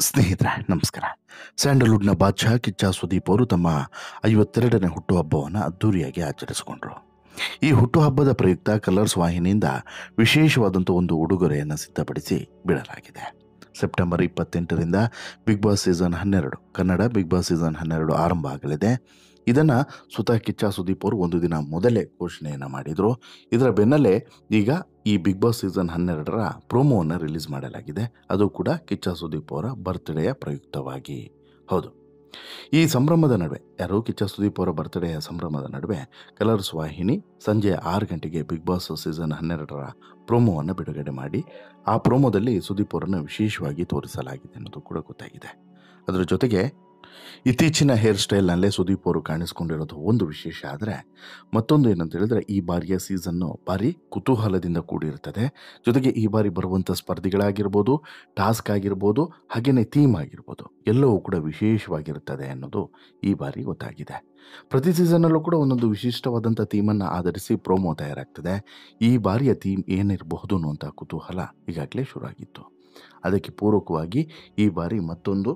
ಸ್ನೇಹಿತರೆ ನಮಸ್ಕಾರ. ಸ್ಯಾಂಡಲ್ವುಡ್ನ ಬಾದ್ಶಾ ಕಿಚ್ಚ ಸುದೀಪ್ ಅವರು ತಮ್ಮ 52ನೇ ಹುಟ್ಟುಹಬ್ಬವನ್ನು ಅದ್ದೂರಿಯಾಗಿ ಆಚರಿಸಿಕೊಂಡ್ರು. ಈ ಹುಟ್ಟುಹಬ್ಬದ ಪ್ರಯುಕ್ತ ಕಲರ್ಸ್ ವಾಹಿನಿಯಿಂದ ವಿಶೇಷವಾದಂಥ ಒಂದು ಉಡುಗೊರೆಯನ್ನು ಸಿದ್ಧಪಡಿಸಿ ಬಿಡಲಾಗಿದೆ. ಸೆಪ್ಟೆಂಬರ್ 28ರಿಂದ Big Boss season 12 Kannada Big Boss season 12 ಆರಂಭ ಆಗಲಿದೆ. ಇದನ್ನು ಸ್ವತಃ ಕಿಚ್ಚ ಸುದೀಪ್ ಅವರು ಒಂದು ದಿನ ಮೊದಲೇ ಘೋಷಣೆಯನ್ನು ಮಾಡಿದರು. ಇದರ ಬೆನ್ನಲ್ಲೇ ಈಗ ಈ ಬಿಗ್ ಬಾಸ್ ಸೀಸನ್ 12ರ ಪ್ರೋಮೋವನ್ನು ರಿಲೀಸ್ ಮಾಡಲಾಗಿದೆ. ಅದು ಕೂಡ ಕಿಚ್ಚ ಸುದೀಪ್ ಅವರ ಬರ್ತ್ಡೇಯ ಪ್ರಯುಕ್ತವಾಗಿ. ಹೌದು, ಈ ಸಂಭ್ರಮದ ನಡುವೆ ಕಿಚ್ಚ ಸುದೀಪ್ ಅವರ ಬರ್ತ್ಡೇಯ ಸಂಭ್ರಮದ ನಡುವೆ ಕಲರ್ಸ್ ವಾಹಿನಿ ಸಂಜೆ 6 ಗಂಟೆಗೆ ಬಿಗ್ ಬಾಸ್ ಸೀಸನ್ 12ರ ಪ್ರೋಮೋವನ್ನು ಬಿಡುಗಡೆ ಮಾಡಿ ಆ ಪ್ರೋಮೋದಲ್ಲಿ ಸುದೀಪ್ ಅವರನ್ನು ವಿಶೇಷವಾಗಿ ತೋರಿಸಲಾಗಿದೆ ಅನ್ನೋದು ಕೂಡ ಗೊತ್ತಾಗಿದೆ. ಅದರ ಜೊತೆಗೆ ಇತ್ತೀಚಿನ ಹೇರ್ ಸ್ಟೈಲ್ನಲ್ಲೇ ಸುದೀಪ್ ಅವರು ಕಾಣಿಸ್ಕೊಂಡಿರೋದು ಒಂದು ವಿಶೇಷ. ಆದರೆ ಮತ್ತೊಂದು ಏನಂತ ಹೇಳಿದ್ರೆ, ಈ ಬಾರಿಯ ಸೀಸನ್ನು ಭಾರಿ ಕುತೂಹಲದಿಂದ ಕೂಡಿರ್ತದೆ. ಜೊತೆಗೆ ಈ ಬಾರಿ ಬರುವಂಥ ಸ್ಪರ್ಧಿಗಳಾಗಿರ್ಬೋದು, ಟಾಸ್ಕ್ ಆಗಿರ್ಬೋದು, ಹಾಗೆಯೇ ಥೀಮ್ ಆಗಿರ್ಬೋದು, ಎಲ್ಲವೂ ಕೂಡ ವಿಶೇಷವಾಗಿರುತ್ತದೆ ಅನ್ನೋದು ಈ ಬಾರಿ ಗೊತ್ತಾಗಿದೆ. ಪ್ರತಿ ಸೀಸನ್ನಲ್ಲೂ ಕೂಡ ಒಂದೊಂದು ವಿಶಿಷ್ಟವಾದಂಥ ಥೀಮನ್ನು ಆಧರಿಸಿ ಪ್ರೋಮೋ ತಯಾರಾಗ್ತದೆ. ಈ ಬಾರಿಯ ಥೀಮ್ ಏನಿರಬಹುದು ಅನ್ನುವಂಥ ಕುತೂಹಲ ಈಗಾಗಲೇ ಶುರುವಾಗಿತ್ತು. ಅದಕ್ಕೆ ಪೂರಕವಾಗಿ ಈ ಬಾರಿ ಮತ್ತೊಂದು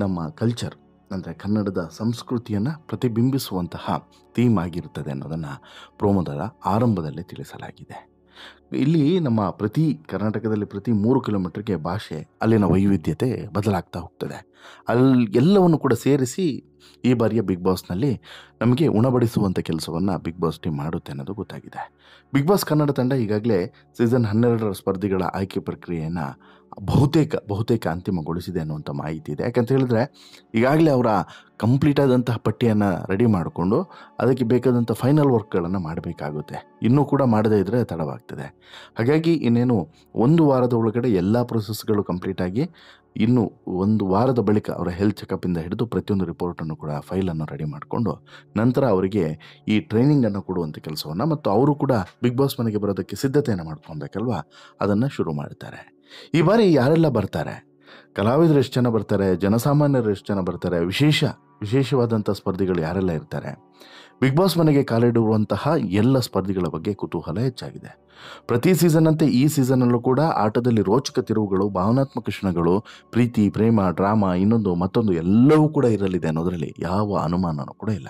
ನಮ್ಮ ಕಲ್ಚರ್ ಅಂದರೆ ಕನ್ನಡದ ಸಂಸ್ಕೃತಿಯನ್ನು ಪ್ರತಿಬಿಂಬಿಸುವಂತಹ ಥೀಮ್ ಆಗಿರುತ್ತದೆ ಅನ್ನೋದನ್ನು ಪ್ರೋಮೋದ ಆರಂಭದಲ್ಲೇ ತಿಳಿಸಲಾಗಿದೆ. ಇಲ್ಲಿ ನಮ್ಮ ಕರ್ನಾಟಕದಲ್ಲಿ ಪ್ರತಿ 3 ಕಿಲೋಮೀಟರ್ಗೆ ಭಾಷೆ, ಅಲ್ಲಿನ ವೈವಿಧ್ಯತೆ ಬದಲಾಗ್ತಾ ಹೋಗ್ತದೆ. ಎಲ್ಲವನ್ನು ಕೂಡ ಸೇರಿಸಿ ಈ ಬಾರಿಯ ಬಿಗ್ ಬಾಸ್ನಲ್ಲಿ ನಮಗೆ ಉಣಬಡಿಸುವಂಥ ಕೆಲಸವನ್ನು ಬಿಗ್ ಬಾಸ್ ಟೀಮ್ ಮಾಡುತ್ತೆ ಅನ್ನೋದು ಗೊತ್ತಾಗಿದೆ. ಬಿಗ್ ಬಾಸ್ ಕನ್ನಡ ತಂಡ ಈಗಾಗಲೇ ಸೀಸನ್ 12ರ ಸ್ಪರ್ಧಿಗಳ ಆಯ್ಕೆ ಪ್ರಕ್ರಿಯೆಯನ್ನು ಬಹುತೇಕ ಅಂತಿಮಗೊಳಿಸಿದೆ ಅನ್ನುವಂಥ ಮಾಹಿತಿ ಇದೆ. ಯಾಕಂತ ಹೇಳಿದ್ರೆ ಈಗಾಗಲೇ ಅವರ ಕಂಪ್ಲೀಟ್ ಆದಂತಹ ಪಟ್ಟಿಯನ್ನು ರೆಡಿ ಮಾಡಿಕೊಂಡು ಅದಕ್ಕೆ ಬೇಕಾದಂಥ ಫೈನಲ್ ವರ್ಕ್ಗಳನ್ನು ಮಾಡಬೇಕಾಗುತ್ತೆ. ಇನ್ನೂ ಕೂಡ ಮಾಡದೇ ಇದ್ದರೆ ತಡವಾಗ್ತದೆ. ಹಾಗಾಗಿ ಇನ್ನೇನು 1 ವಾರದ ಒಳಗಡೆ ಎಲ್ಲ ಪ್ರೊಸೆಸ್ಗಳು ಕಂಪ್ಲೀಟ್ ಆಗಿ ಇನ್ನು 1 ವಾರದ ಬಳಿಕ ಅವರ ಹೆಲ್ತ್ ಚೆಕಪ್ಪಿಂದ ಹಿಡಿದು ಪ್ರತಿಯೊಂದು ರಿಪೋರ್ಟನ್ನು ಕೂಡ ಫೈಲನ್ನು ರೆಡಿ ಮಾಡಿಕೊಂಡು ನಂತರ ಅವರಿಗೆ ಈ ಟ್ರೈನಿಂಗನ್ನು ಕೊಡುವಂಥ ಕೆಲಸವನ್ನು ಮತ್ತು ಅವರು ಕೂಡ ಬಿಗ್ ಬಾಸ್ ಮನೆಗೆ ಬರೋದಕ್ಕೆ ಸಿದ್ಧತೆಯನ್ನು ಮಾಡ್ಕೊಬೇಕಲ್ವಾ, ಅದನ್ನು ಶುರು ಮಾಡ್ತಾರೆ. ಈ ಬಾರಿ ಯಾರೆಲ್ಲ ಬರ್ತಾರೆ, ಕಲಾವಿದರು ಎಷ್ಟು ಜನ ಬರ್ತಾರೆ, ಜನಸಾಮಾನ್ಯರು ಎಷ್ಟು ಜನ ಬರ್ತಾರೆ, ವಿಶೇಷವಾದಂಥ ಸ್ಪರ್ಧಿಗಳು ಯಾರೆಲ್ಲ ಇರ್ತಾರೆ, ಬಿಗ್ ಬಾಸ್ ಮನೆಗೆ ಕಾಲಿಡುವಂತಹ ಎಲ್ಲ ಸ್ಪರ್ಧಿಗಳ ಬಗ್ಗೆ ಕುತೂಹಲ ಹೆಚ್ಚಾಗಿದೆ. ಪ್ರತಿ ಸೀಸನ್ನಂತೆ ಈ ಸೀಸನ್ನಲ್ಲೂ ಕೂಡ ಆಟದಲ್ಲಿ ರೋಚಕ ತಿರುವುಗಳು, ಭಾವನಾತ್ಮಕ ಕ್ಷಣಗಳು, ಪ್ರೀತಿ, ಪ್ರೇಮ, ಡ್ರಾಮಾ, ಮತ್ತೊಂದು ಎಲ್ಲವೂ ಕೂಡ ಇರಲಿದೆ ಅನ್ನೋದರಲ್ಲಿ ಯಾವ ಅನುಮಾನನೂ ಕೂಡ ಇಲ್ಲ.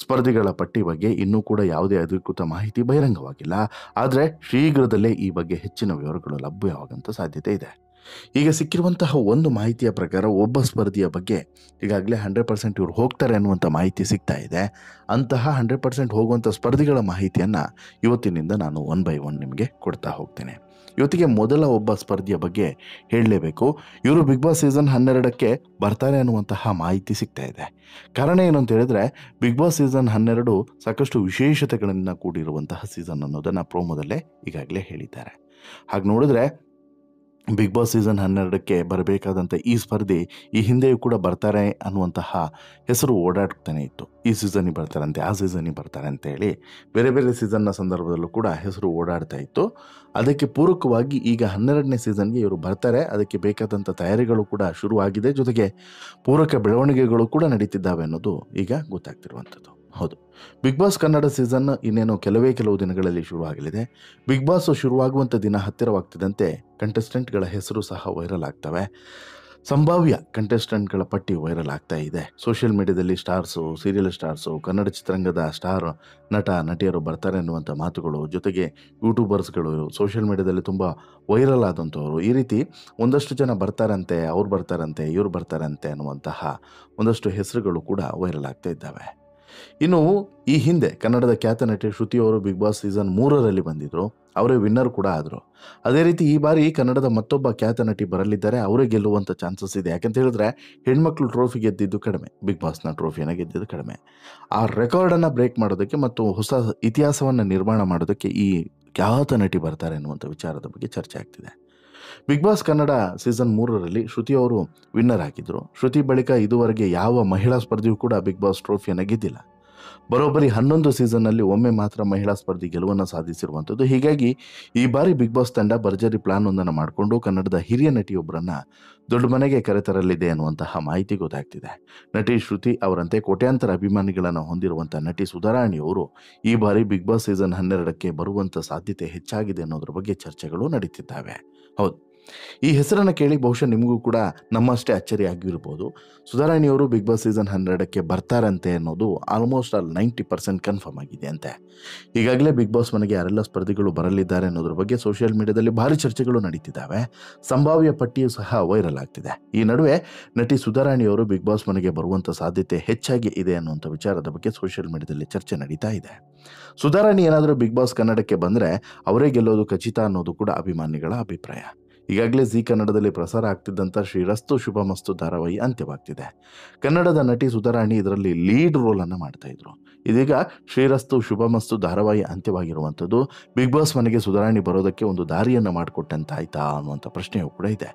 ಸ್ಪರ್ಧಿಗಳ ಪಟ್ಟಿ ಬಗ್ಗೆ ಇನ್ನೂ ಕೂಡ ಯಾವುದೇ ಅಧಿಕೃತ ಮಾಹಿತಿ ಬಹಿರಂಗವಾಗಿಲ್ಲ. ಆದರೆ ಶೀಘ್ರದಲ್ಲೇ ಈ ಬಗ್ಗೆ ಹೆಚ್ಚಿನ ವಿವರಗಳು ಲಭ್ಯವಾಗುವಂಥ ಸಾಧ್ಯತೆ ಇದೆ. ಈಗ ಸಿಕ್ಕಿರುವಂತಹ ಒಂದು ಮಾಹಿತಿಯ ಪ್ರಕಾರ ಒಬ್ಬ ಸ್ಪರ್ಧಿಯ ಬಗ್ಗೆ ಈಗಾಗಲೇ 100% ಇವರು ಹೋಗ್ತಾರೆ ಅನ್ನುವಂಥ ಮಾಹಿತಿ ಸಿಗ್ತಾ ಇದೆ. ಅಂತಹ 100% ಹೋಗುವಂಥ ಸ್ಪರ್ಧಿಗಳ ಮಾಹಿತಿಯನ್ನು ಇವತ್ತಿನಿಂದ ನಾನು 1 by 1 ನಿಮಗೆ ಕೊಡ್ತಾ ಹೋಗ್ತೇನೆ. ಇವತ್ತಿಗೆ ಮೊದಲ ಒಬ್ಬ ಸ್ಪರ್ಧಿಯ ಬಗ್ಗೆ ಹೇಳಲೇಬೇಕು. ಇವರು ಬಿಗ್ ಬಾಸ್ ಸೀಸನ್ 12ಕ್ಕೆ ಬರ್ತಾರೆ ಅನ್ನುವಂತಹ ಮಾಹಿತಿ ಸಿಗ್ತಾ ಇದೆ. ಕಾರಣ ಏನು ಅಂತ ಹೇಳಿದ್ರೆ, ಬಿಗ್ ಬಾಸ್ ಸೀಸನ್ 12 ಸಾಕಷ್ಟು ವಿಶೇಷತೆಗಳಿಂದ ಕೂಡಿರುವಂತಹ ಸೀಸನ್ ಅನ್ನೋದನ್ನು ಪ್ರೋಮೋದಲ್ಲೇ ಈಗಾಗಲೇ ಹೇಳಿದ್ದಾರೆ. ಹಾಗೆ ನೋಡಿದ್ರೆ ಬಿಗ್ ಬಾಸ್ ಸೀಸನ್ 12ಕ್ಕೆ ಬರಬೇಕಾದಂಥ ಈ ಸ್ಪರ್ಧಿ ಈ ಹಿಂದೆಯೂ ಕೂಡ ಬರ್ತಾರೆ ಅನ್ನುವಂತಹ ಹೆಸರು ಓಡಾಡ್ತಾನೆ ಇತ್ತು. ಈ ಸೀಸನ್ನಿಗೆ ಬರ್ತಾರಂತೆ, ಆ ಸೀಸನ್ನಿಗೆ ಬರ್ತಾರೆ ಅಂತೇಳಿ ಬೇರೆ ಸೀಸನ್ನ ಸಂದರ್ಭದಲ್ಲೂ ಕೂಡ ಹೆಸರು ಓಡಾಡ್ತಾ ಇತ್ತು. ಅದಕ್ಕೆ ಪೂರಕವಾಗಿ ಈಗ 12ನೇ ಸೀಸನ್ಗೆ ಇವರು ಬರ್ತಾರೆ. ಅದಕ್ಕೆ ಬೇಕಾದಂಥ ತಯಾರಿಗಳು ಕೂಡ ಶುರುವಾಗಿದೆ. ಜೊತೆಗೆ ಪೂರಕ ಬೆಳವಣಿಗೆಗಳು ಕೂಡ ನಡೀತಿದ್ದಾವೆ ಅನ್ನೋದು ಈಗ ಗೊತ್ತಾಗ್ತಿರುವಂಥದ್ದು. ಹೌದು, ಬಿಗ್ ಬಾಸ್ ಕನ್ನಡ ಸೀಸನ್ ಇನ್ನೇನು ಕೆಲವು ದಿನಗಳಲ್ಲಿ ಶುರುವಾಗಲಿದೆ. ಬಿಗ್ ಬಾಸ್ ಶುರುವಾಗುವಂಥ ದಿನ ಹತ್ತಿರವಾಗ್ತಿದ್ದಂತೆ ಕಂಟೆಸ್ಟೆಂಟ್ಗಳ ಹೆಸರು ಸಹ ವೈರಲ್ ಆಗ್ತವೆ. ಸಂಭಾವ್ಯ ಕಂಟೆಸ್ಟೆಂಟ್ಗಳ ಪಟ್ಟಿ ವೈರಲ್ ಆಗ್ತಾ ಇದೆ. ಸೋಷಿಯಲ್ ಮೀಡಿಯಾದಲ್ಲಿ ಸ್ಟಾರ್ಸು, ಸೀರಿಯಲ್ ಸ್ಟಾರ್ಸು, ಕನ್ನಡ ಚಿತ್ರರಂಗದ ಸ್ಟಾರ್ ನಟ ನಟಿಯರು ಬರ್ತಾರೆ ಅನ್ನುವಂಥ ಮಾತುಗಳು, ಜೊತೆಗೆ ಯೂಟ್ಯೂಬರ್ಸ್ಗಳು, ಸೋಷಿಯಲ್ ಮೀಡಿಯಾದಲ್ಲಿ ತುಂಬ ವೈರಲ್ ಆದಂಥವರು, ಈ ರೀತಿ ಒಂದಷ್ಟು ಜನ ಬರ್ತಾರಂತೆ, ಅವ್ರು ಬರ್ತಾರಂತೆ, ಇವ್ರು ಬರ್ತಾರಂತೆ ಅನ್ನುವಂತಹ ಒಂದಷ್ಟು ಹೆಸರುಗಳು ಕೂಡ ವೈರಲ್ ಆಗ್ತಾ ಇದ್ದಾವೆ. ಇನ್ನು ಈ ಹಿಂದೆ ಕನ್ನಡದ ಖ್ಯಾತ ನಟಿ ಶ್ರುತಿ ಅವರು ಬಿಗ್ ಬಾಸ್ ಸೀಸನ್ 3ರಲ್ಲಿ ಬಂದಿದ್ದರು. ಅವರೇ ವಿನ್ನರ್ ಕೂಡ ಆದರು. ಅದೇ ರೀತಿ ಈ ಬಾರಿ ಕನ್ನಡದ ಮತ್ತೊಬ್ಬ ಖ್ಯಾತ ನಟಿ ಬರಲಿದ್ದಾರೆ. ಅವರೇ ಗೆಲ್ಲುವಂಥ ಚಾನ್ಸಸ್ ಇದೆ. ಯಾಕಂತ ಹೇಳಿದ್ರೆ ಹೆಣ್ಮಕ್ಳು ಟ್ರೋಫಿ ಗೆದ್ದಿದ್ದು ಕಡಿಮೆ, ಬಿಗ್ ಬಾಸ್ನ ಟ್ರೋಫಿಯನ್ನು ಗೆದ್ದಿದ್ದು ಕಡಿಮೆ. ಆ ರೆಕಾರ್ಡನ್ನು ಬ್ರೇಕ್ ಮಾಡೋದಕ್ಕೆ ಮತ್ತು ಹೊಸ ಇತಿಹಾಸವನ್ನು ನಿರ್ಮಾಣ ಮಾಡೋದಕ್ಕೆ ಈ ಖ್ಯಾತ ನಟಿ ಬರ್ತಾರೆ ಅನ್ನುವಂಥ ವಿಚಾರದ ಬಗ್ಗೆ ಚರ್ಚೆ ಆಗ್ತಿದೆ. ಬಿಗ್ ಬಾಸ್ ಕನ್ನಡ ಸೀಸನ್ 3ರಲ್ಲಿ ಶ್ರುತಿ ಅವರು ವಿನ್ನರ್ ಆಗಿದ್ದರು. ಶ್ರುತಿ ಬಳಿಕ ಇದುವರೆಗೆ ಯಾವ ಮಹಿಳಾ ಸ್ಪರ್ಧಿಯೂ ಕೂಡ ಬಿಗ್ ಬಾಸ್ ಟ್ರೋಫಿಯನ್ನು ಗೆದ್ದಿಲ್ಲ. ಬರೋಬ್ಬರಿ 11 ಸೀಸನ್ನಲ್ಲಿ ಒಮ್ಮೆ ಮಾತ್ರ ಮಹಿಳಾ ಸ್ಪರ್ಧಿ ಗೆಲುವನ್ನು ಸಾಧಿಸಿರುವಂಥದ್ದು. ಹೀಗಾಗಿ ಈ ಬಾರಿ ಬಿಗ್ ಬಾಸ್ ತಂಡ ಭರ್ಜರಿ ಪ್ಲಾನ್ ಒಂದನ್ನು ಮಾಡಿಕೊಂಡು ಕನ್ನಡದ ಹಿರಿಯ ನಟಿಯೊಬ್ಬರನ್ನು ದೊಡ್ಡ ಮನೆಗೆ ಕರೆತರಲಿದೆ ಅನ್ನುವಂತಹ ಮಾಹಿತಿ ಗೊತ್ತಾಗ್ತಿದೆ. ನಟಿ ಶ್ರುತಿ ಅವರಂತೆ ಕೋಟ್ಯಾಂತರ ಅಭಿಮಾನಿಗಳನ್ನು ಹೊಂದಿರುವಂಥ ನಟಿ ಸುಧಾರಾಣಿಯವರು ಈ ಬಾರಿ ಬಿಗ್ ಬಾಸ್ ಸೀಸನ್ 12ಕ್ಕೆ ಬರುವಂಥ ಸಾಧ್ಯತೆ ಹೆಚ್ಚಾಗಿದೆ ಅನ್ನೋದ್ರ ಬಗ್ಗೆ ಚರ್ಚೆಗಳು ನಡೀತಿದ್ದಾವೆ. ಹೌದು, ಈ ಹೆಸರನ್ನು ಕೇಳಿ ಬಹುಶಃ ನಿಮಗೂ ಕೂಡ ನಮ್ಮಷ್ಟೇ ಅಚ್ಚರಿ ಆಗಿರ್ಬೋದು. ಸುಧಾರಾಣಿಯವರು ಬಿಗ್ ಬಾಸ್ ಸೀಸನ್ 12ಕ್ಕೆ ಬರ್ತಾರಂತೆ ಅನ್ನೋದು ಆಲ್ಮೋಸ್ಟ್ ಆಲ್ 90% ಕನ್ಫರ್ಮ್ ಆಗಿದೆ ಅಂತೆ. ಈಗಾಗಲೇ ಬಿಗ್ ಬಾಸ್ ಮನೆಗೆ ಯಾರೆಲ್ಲ ಸ್ಪರ್ಧಿಗಳು ಬರಲಿದ್ದಾರೆ ಅನ್ನೋದ್ರ ಬಗ್ಗೆ ಸೋಷಿಯಲ್ ಮೀಡಿಯಾದಲ್ಲಿ ಭಾರಿ ಚರ್ಚೆಗಳು ನಡೀತಿದ್ದಾವೆ. ಸಂಭಾವ್ಯ ಪಟ್ಟಿಯೂ ಸಹ ವೈರಲ್ ಆಗ್ತಿದೆ. ಈ ನಡುವೆ ನಟಿ ಸುಧಾರಾಣಿಯವರು ಬಿಗ್ ಬಾಸ್ ಮನೆಗೆ ಬರುವಂಥ ಸಾಧ್ಯತೆ ಹೆಚ್ಚಾಗಿ ಇದೆ ಅನ್ನುವಂಥ ವಿಚಾರದ ಬಗ್ಗೆ ಸೋಷಿಯಲ್ ಮೀಡಿಯಾದಲ್ಲಿ ಚರ್ಚೆ ನಡೀತಾ ಇದೆ. ಸುಧಾರಾಣಿ ಏನಾದರೂ ಬಿಗ್ ಬಾಸ್ ಕನ್ನಡಕ್ಕೆ ಬಂದರೆ ಅವರೇ ಗೆಲ್ಲೋದು ಖಚಿತ ಅನ್ನೋದು ಕೂಡ ಅಭಿಮಾನಿಗಳ ಅಭಿಪ್ರಾಯ. ಈಗಾಗಲೇ ಜಿ ಕನ್ನಡದಲ್ಲಿ ಪ್ರಸಾರ ಆಗ್ತಿದ್ದಂಥ ಶ್ರೀರಸ್ತು ಶುಭಮಸ್ತು ಧಾರಾವಾಹಿ ಅಂತ್ಯವಾಗ್ತಿದೆ. ಕನ್ನಡದ ನಟಿ ಸುಧಾರಾಣಿ ಇದರಲ್ಲಿ ಲೀಡ್ ರೋಲನ್ನು ಮಾಡ್ತಾ ಇದ್ರು. ಇದೀಗ ಶ್ರೀರಸ್ತು ಶುಭಮಸ್ತು ಧಾರಾವಾಹಿ ಅಂತ್ಯವಾಗಿರುವಂಥದ್ದು ಬಿಗ್ ಬಾಸ್ ಮನೆಗೆ ಸುಧಾರಾಣಿ ಬರೋದಕ್ಕೆ ಒಂದು ದಾರಿಯನ್ನು ಮಾಡಿಕೊಟ್ಟಂತಾಯ್ತಾ ಅನ್ನುವಂಥ ಪ್ರಶ್ನೆಯೂ ಕೂಡ ಇದೆ.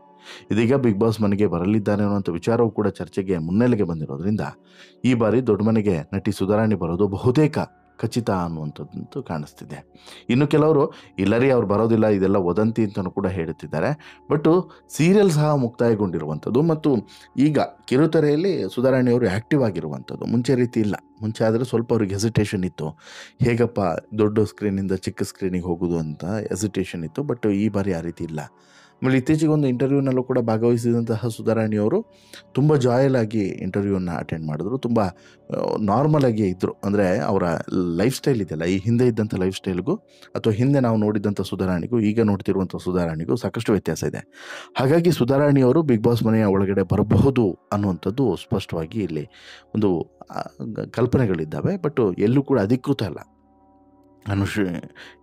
ಇದೀಗ ಬಿಗ್ ಬಾಸ್ ಮನೆಗೆ ಬರಲಿದ್ದಾರೆ ಅನ್ನುವಂಥ ವಿಚಾರವೂ ಕೂಡ ಚರ್ಚೆಗೆ ಮುನ್ನೆಲೆಗೆ ಬಂದಿರೋದ್ರಿಂದ ಈ ಬಾರಿ ದೊಡ್ಡ ಮನೆಗೆ ನಟಿ ಸುಧಾರಾಣಿ ಬರೋದು ಬಹುತೇಕ ಖಚಿತ ಅನ್ನುವಂಥದ್ದು ಕಾಣಿಸ್ತಿದೆ. ಇನ್ನು ಕೆಲವರು ಇಲ್ಲರಿ ಅವ್ರು ಬರೋದಿಲ್ಲ, ಇದೆಲ್ಲ ವದಂತಿ ಅಂತಲೂ ಕೂಡ ಹೇಳುತ್ತಿದ್ದಾರೆ. ಬಟ್ಟು ಸೀರಿಯಲ್ ಸಹ ಮುಕ್ತಾಯಗೊಂಡಿರುವಂಥದ್ದು ಮತ್ತು ಈಗ ಕಿರುತೆರೆಯಲ್ಲಿ ಸುಧಾರಾಣಿಯವರು ಆ್ಯಕ್ಟಿವ್ ಆಗಿರುವಂಥದ್ದು. ಮುಂಚೆ ರೀತಿ ಇಲ್ಲ. ಮುಂಚೆ ಆದರೆ ಸ್ವಲ್ಪ ಅವ್ರಿಗೆ ಹೆಸಿಟೇಷನ್ ಇತ್ತು, ಹೇಗಪ್ಪ ದೊಡ್ಡ ಸ್ಕ್ರೀನಿಂದ ಚಿಕ್ಕ ಸ್ಕ್ರೀನಿಗೆ ಹೋಗೋದು ಅಂತ ಹೆಸಿಟೇಷನ್ ಇತ್ತು. ಬಟ್ ಈ ಬಾರಿ ಆ ರೀತಿ ಇಲ್ಲ. ಆಮೇಲೆ ಇತ್ತೀಚೆಗೆ ಒಂದು ಇಂಟರ್ವ್ಯೂನಲ್ಲೂ ಕೂಡ ಭಾಗವಹಿಸಿದಂತಹ ಸುಧಾರಾಣಿಯವರು ತುಂಬ ಜಾಯಲ್ ಆಗಿ ಇಂಟರ್ವ್ಯೂವನ್ನು ಅಟೆಂಡ್ ಮಾಡಿದ್ರು. ತುಂಬ ನಾರ್ಮಲ್ ಆಗಿ ಇದ್ದರು. ಅಂದರೆ ಅವರ ಲೈಫ್ ಸ್ಟೈಲ್ ಇದೆಯಲ್ಲ, ಈ ಹಿಂದೆ ಇದ್ದಂಥ ಲೈಫ್ ಸ್ಟೈಲ್ಗೂ ಅಥವಾ ಹಿಂದೆ ನಾವು ನೋಡಿದಂಥ ಸುಧಾರಾಣಿಗೂ ಈಗ ನೋಡ್ತಿರುವಂಥ ಸುಧಾರಾಣಿಗೂ ಸಾಕಷ್ಟು ವ್ಯತ್ಯಾಸ ಇದೆ. ಹಾಗಾಗಿ ಸುಧಾರಾಣಿಯವರು ಬಿಗ್ ಬಾಸ್ ಮನೆಯ ಒಳಗಡೆ ಬರಬಹುದು ಅನ್ನುವಂಥದ್ದು ಸ್ಪಷ್ಟವಾಗಿ ಇಲ್ಲಿ ಒಂದು ಕಲ್ಪನೆಗಳಿದ್ದಾವೆ. ಬಟ್ ಎಲ್ಲೂ ಕೂಡ ಅಧಿಕೃತ ಅಲ್ಲ.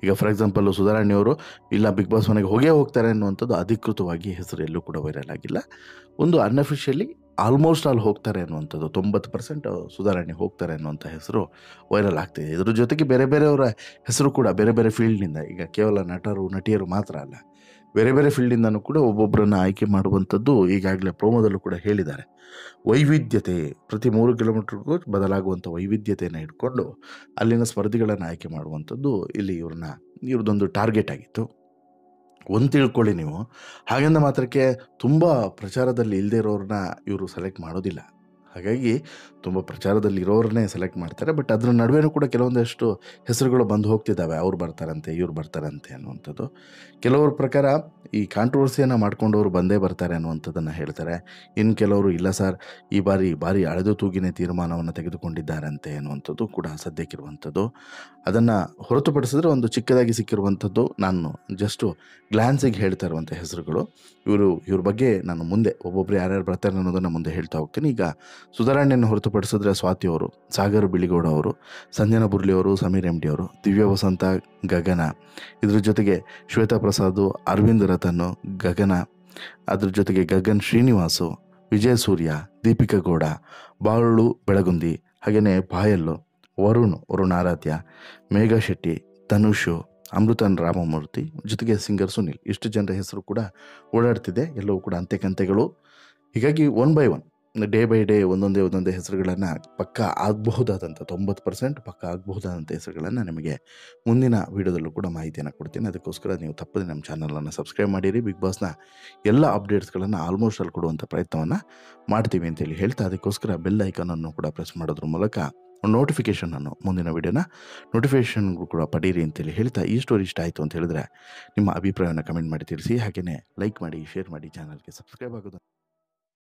ಈಗ ಫಾರ್ ಎಕ್ಸಾಂಪಲ್ ಸುಧಾರಾಣಿಯವರು ಇಲ್ಲ ಬಿಗ್ ಬಾಸ್ ಮನೆಗೆ ಹೋಗ್ತಾರೆ ಅನ್ನುವಂಥದ್ದು ಅಧಿಕೃತವಾಗಿ ಹೆಸರು ಎಲ್ಲೂ ಕೂಡ ವೈರಲ್ ಆಗಿಲ್ಲ. ಒಂದು ಅನ್ಅಫಿಷಿಯಲಿ ಆಲ್ಮೋಸ್ಟ್ ಆಲ್ ಹೋಗ್ತಾರೆ ಅನ್ನುವಂಥದ್ದು 90% ಸುಧಾರಾಣಿ ಹೋಗ್ತಾರೆ ಅನ್ನುವಂಥ ಹೆಸರು ವೈರಲ್ ಆಗ್ತಿದೆ. ಇದ್ರ ಜೊತೆಗೆ ಬೇರೆ ಬೇರೆಯವರ ಹೆಸರು ಕೂಡ ಬೇರೆ ಬೇರೆ ಫೀಲ್ಡ್ನಿಂದ, ಈಗ ಕೇವಲ ನಟಿಯರು ಮಾತ್ರ ಅಲ್ಲ, ಬೇರೆ ಬೇರೆ ಫೀಲ್ಡಿಂದನೂ ಕೂಡ ಒಬ್ಬೊಬ್ಬರನ್ನು ಆಯ್ಕೆ ಮಾಡುವಂಥದ್ದು ಈಗಾಗಲೇ ಪ್ರೋಮೋದಲ್ಲೂ ಕೂಡ ಹೇಳಿದ್ದಾರೆ. ವೈವಿಧ್ಯತೆ, ಪ್ರತಿ 3 ಕಿಲೋಮೀಟ್ರಿಗೂ ಬದಲಾಗುವಂಥ ವೈವಿಧ್ಯತೆಯನ್ನು ಇಟ್ಕೊಂಡು ಅಲ್ಲಿನ ಸ್ಪರ್ಧಿಗಳನ್ನು ಆಯ್ಕೆ ಮಾಡುವಂಥದ್ದು ಇಲ್ಲಿ ಇವ್ರದ್ದೊಂದು ಟಾರ್ಗೆಟ್ ಆಗಿತ್ತು. ಒಂದು ತಿಳ್ಕೊಳ್ಳಿ ನೀವು, ಹಾಗೆಂದ ಮಾತ್ರಕ್ಕೆ ತುಂಬ ಪ್ರಚಾರದಲ್ಲಿ ಇಲ್ಲದೇ ಇರೋರನ್ನ ಇವರು ಸೆಲೆಕ್ಟ್ ಮಾಡೋದಿಲ್ಲ. ಹಾಗಾಗಿ ತುಂಬ ಪ್ರಚಾರದಲ್ಲಿ ಇರೋರನ್ನೇ ಸೆಲೆಕ್ಟ್ ಮಾಡ್ತಾರೆ. ಬಟ್ ಅದ್ರ ನಡುವೆನೂ ಕೂಡ ಕೆಲವೊಂದಷ್ಟು ಹೆಸರುಗಳು ಬಂದು ಹೋಗ್ತಿದ್ದಾವೆ. ಅವ್ರು ಬರ್ತಾರಂತೆ, ಇವ್ರು ಬರ್ತಾರಂತೆ ಅನ್ನುವಂಥದ್ದು. ಕೆಲವ್ರ ಪ್ರಕಾರ ಈ ಕಾಂಟ್ರವರ್ಸಿಯನ್ನು ಮಾಡ್ಕೊಂಡವ್ರು ಬಂದೇ ಬರ್ತಾರೆ ಅನ್ನುವಂಥದ್ದನ್ನು ಹೇಳ್ತಾರೆ. ಇನ್ನು ಕೆಲವರು ಇಲ್ಲ ಸರ್, ಈ ಬಾರಿ ಭಾರಿ ಅಳೆದು ತೂಗಿನ ತೀರ್ಮಾನವನ್ನು ತೆಗೆದುಕೊಂಡಿದ್ದಾರಂತೆ ಅನ್ನುವಂಥದ್ದು ಕೂಡ ಸದ್ಯಕ್ಕಿರುವಂಥದ್ದು. ಅದನ್ನು ಹೊರತುಪಡಿಸಿದ್ರೆ ಒಂದು ಚಿಕ್ಕದಾಗಿ ಸಿಕ್ಕಿರುವಂಥದ್ದು, ನಾನು ಜಸ್ಟು ಗ್ಲಾನ್ಸಿಗೆ ಹೇಳ್ತಾ ಇರುವಂಥ ಹೆಸರುಗಳು. ಇವ್ರ ಬಗ್ಗೆ ನಾನು ಮುಂದೆ ಒಬ್ಬೊಬ್ಬರು ಯಾರ್ಯಾರು ಬರ್ತಾರೆ ಅನ್ನೋದನ್ನು ಮುಂದೆ ಹೇಳ್ತಾ ಹೋಗ್ತೀನಿ. ಈಗ ಸುಧಾರಾಣಿಯನ್ನು ಹೊರತುಪಡಿಸಿದ್ರೆ ಸ್ವಾತಿ ಅವರು, ಸಾಗರ್ ಬಿಳಿಗೌಡ ಅವರು, ಸಂಜನಾ ಬುರ್ಲಿ ಅವರು, ಸಮೀರ್ ಎಂ ಡಿ ಅವರು, ದಿವ್ಯ ವಸಂತ, ಗಗನ, ಇದ್ರ ಜೊತೆಗೆ ಶ್ವೇತಾ ಪ್ರಸಾದ್, ಅರವಿಂದ್ ರತನ್, ಗಗನ, ಅದ್ರ ಜೊತೆಗೆ ಗಗನ್ ಶ್ರೀನಿವಾಸು, ವಿಜಯ ಸೂರ್ಯ, ದೀಪಿಕಾ ಗೌಡ, ಬಾಳು ಬೆಳಗುಂದಿ, ಹಾಗೆಯೇ ಪಾಯಲ್ಲು, ವರುಣ್ ಆರಾಧ್ಯ, ಮೇಘಾ ಶೆಟ್ಟಿ, ಧನುಷು, ಅಮೃತನ್ ರಾಮಮೂರ್ತಿ, ಜೊತೆಗೆ ಸಿಂಗರ್ ಸುನಿಲ್. ಇಷ್ಟು ಜನರ ಹೆಸರು ಕೂಡ ಓಡಾಡ್ತಿದೆ. ಎಲ್ಲವೂ ಕೂಡ ಅಂತೆಕಂತೆಗಳು. ಹೀಗಾಗಿ 1 by 1 ಡೇ ಬೈ ಡೇ ಒಂದೊಂದೇ ಹೆಸರುಗಳನ್ನು ಪಕ್ಕಾ ಆಗಬಹುದಾದಂಥ 90% ಪಕ್ಕಾ ಆಗಬಹುದಾದಂಥ ಹೆಸರುಗಳನ್ನು ನಿಮಗೆ ಮುಂದಿನ ವೀಡಿಯೋದಲ್ಲೂ ಕೂಡ ಮಾಹಿತಿಯನ್ನು ಕೊಡ್ತೀನಿ. ಅದಕ್ಕೋಸ್ಕರ ನೀವು ತಪ್ಪದೆ ನಮ್ಮ ಚಾನಲನ್ನು ಸಬ್ಸ್ಕ್ರೈಬ್ ಮಾಡಿರಿ. ಬಿಗ್ ಬಾಸ್ನ ಎಲ್ಲ ಅಪ್ಡೇಟ್ಸ್ಗಳನ್ನು ಆಲ್ಮೋಸ್ಟ್ ಅಲ್ಲಿ ಕೊಡುವಂಥ ಪ್ರಯತ್ನವನ್ನು ಮಾಡ್ತೀವಿ ಅಂತೇಳಿ ಹೇಳ್ತಾ, ಅದಕ್ಕೋಸ್ಕರ ಬೆಲ್ ಐಕಾನನ್ನು ಕೂಡ ಪ್ರೆಸ್ ಮಾಡೋದ್ರ ಮೂಲಕ ನೋಟಿಫಿಕೇಷನನ್ನು, ಮುಂದಿನ ವೀಡಿಯೋನ ನೋಟಿಫಿಕೇಷನ್ಗಳು ಕೂಡ ಪಡೀರಿ ಅಂತೇಳಿ ಹೇಳ್ತಾ, ಈ ಸ್ಟೋರಿ ಇಷ್ಟ ಆಯಿತು ಅಂತ ಹೇಳಿದ್ರೆ ನಿಮ್ಮ ಅಭಿಪ್ರಾಯವನ್ನು ಕಮೆಂಟ್ ಮಾಡಿ ತಿಳಿಸಿ. ಹಾಗೆಯೇ ಲೈಕ್ ಮಾಡಿ, ಶೇರ್ ಮಾಡಿ, ಚಾನಲ್ಗೆ ಸಬ್ಸ್ಕ್ರೈಬ್ ಆಗೋದು